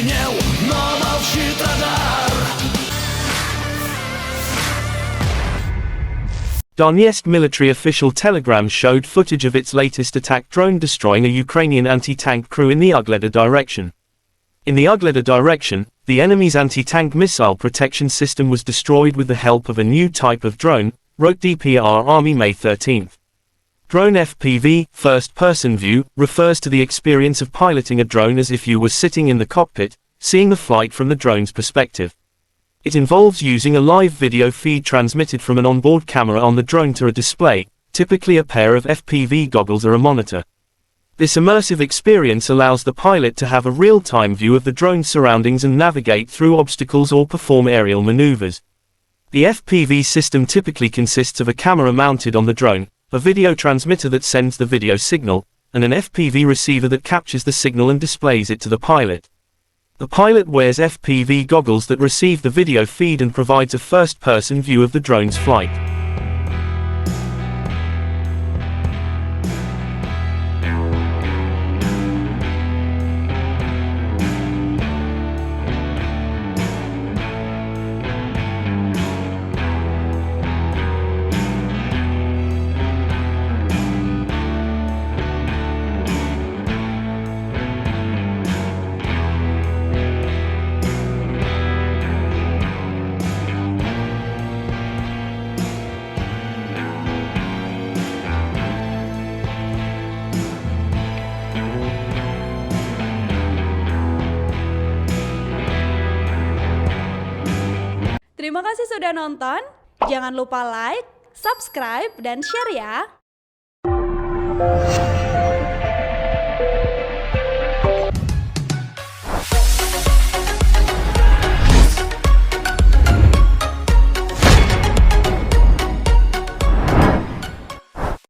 звенел, но молчит радар. Donetsk military official telegram showed footage of its latest attack drone destroying a Ukrainian anti-tank crew in the Ugledar direction. In the Ugledar direction, the enemy's anti-tank missile protection system was destroyed with the help of a new type of drone, wrote DPR Army May 13. Drone FPV, first-person view, refers to the experience of piloting a drone as if you were sitting in the cockpit, seeing the flight from the drone's perspective. It involves using a live video feed transmitted from an onboard camera on the drone to a display, typically a pair of FPV goggles or a monitor. This immersive experience allows the pilot to have a real-time view of the drone's surroundings and navigate through obstacles or perform aerial maneuvers. The FPV system typically consists of a camera mounted on the drone, a video transmitter that sends the video signal, and an FPV receiver that captures the signal and displays it to the pilot. The pilot wears FPV goggles that receive the video feed and provides a first-person view of the drone's flight. Terima kasih sudah nonton, jangan lupa like, subscribe, dan share ya!